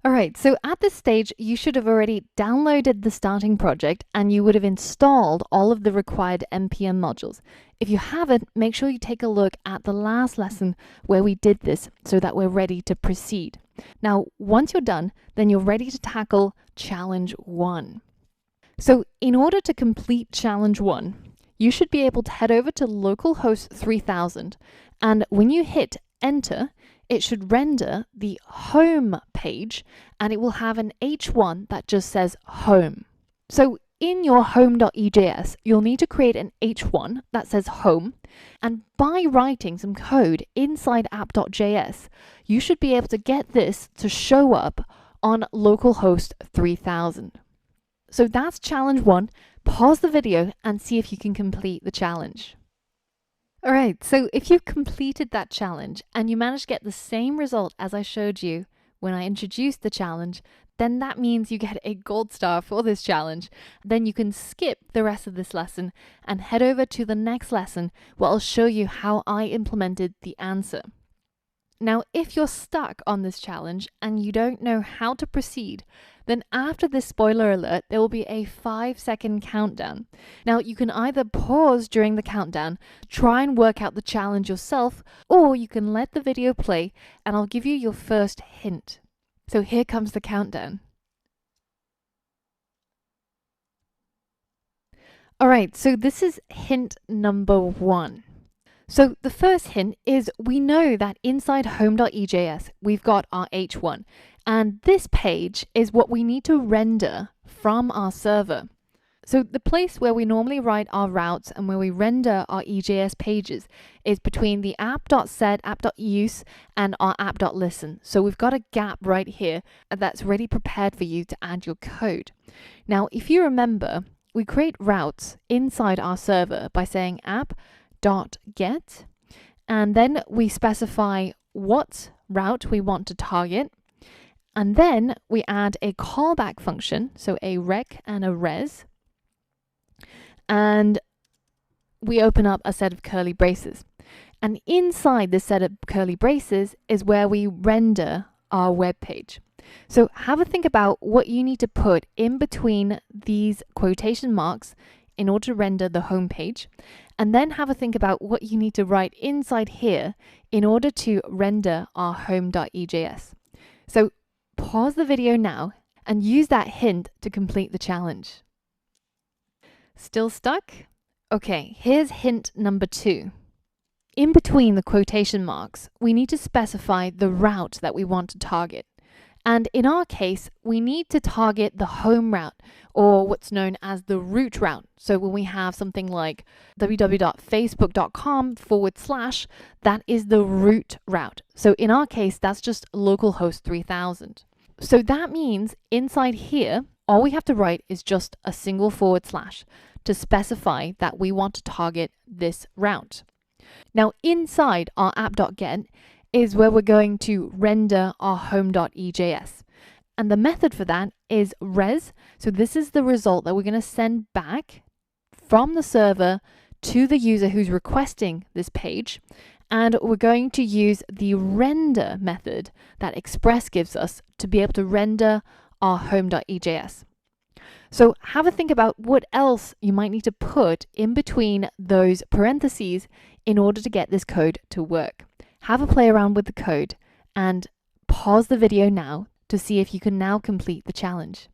All right, so at this stage, you should have already downloaded the starting project and you would have installed all of the required NPM modules. If you haven't, make sure you take a look at the last lesson where we did this so that we're ready to proceed. Now, once you're done, then you're ready to tackle challenge 1. So in order to complete challenge 1, you should be able to head over to localhost 3000, and when you hit enter, it should render the home page and it will have an H1 that just says home. So in your home.ejs, you'll need to create an H1 that says home, and by writing some code inside app.js, you should be able to get this to show up on localhost 3000. So that's challenge 1. Pause the video and see if you can complete the challenge. All right, so if you've completed that challenge and you managed to get the same result as I showed you when I introduced the challenge, then that means you get a gold star for this challenge. Then you can skip the rest of this lesson and head over to the next lesson where I'll show you how I implemented the answer. Now, if you're stuck on this challenge and you don't know how to proceed, then after this spoiler alert, there will be a 5-second countdown. Now, you can either pause during the countdown, try and work out the challenge yourself, or you can let the video play and I'll give you your first hint. So here comes the countdown. All right, so this is hint number 1. So the first hint is we know that inside home.ejs, we've got our H1, and this page is what we need to render from our server. So the place where we normally write our routes and where we render our EJS pages is between the app.set, app.use, and our app.listen. So we've got a gap right here that's ready prepared for you to add your code. Now, if you remember, we create routes inside our server by saying app.get, and then we specify what route we want to target, and then we add a callback function, so a rec and a res, and we open up a set of curly braces. And inside this set of curly braces is where we render our web page. So have a think about what you need to put in between these quotation marks in order to render the home page, and then have a think about what you need to write inside here in order to render our home.ejs. So pause the video now and use that hint to complete the challenge. Still stuck? Okay, here's hint number 2. In between the quotation marks, we need to specify the route that we want to target. And in our case, we need to target the home route, or what's known as the root route. So when we have something like www.facebook.com/, that is the root route. So in our case, that's just localhost 3000. So that means inside here, all we have to write is just a single / to specify that we want to target this route. Now inside our app.get is where we're going to render our home.ejs. And the method for that is res. So this is the result that we're going to send back from the server to the user who's requesting this page. And we're going to use the render method that Express gives us to be able to render our home.ejs. So have a think about what else you might need to put in between those parentheses in order to get this code to work. Have a play around with the code and pause the video now to see if you can now complete the challenge.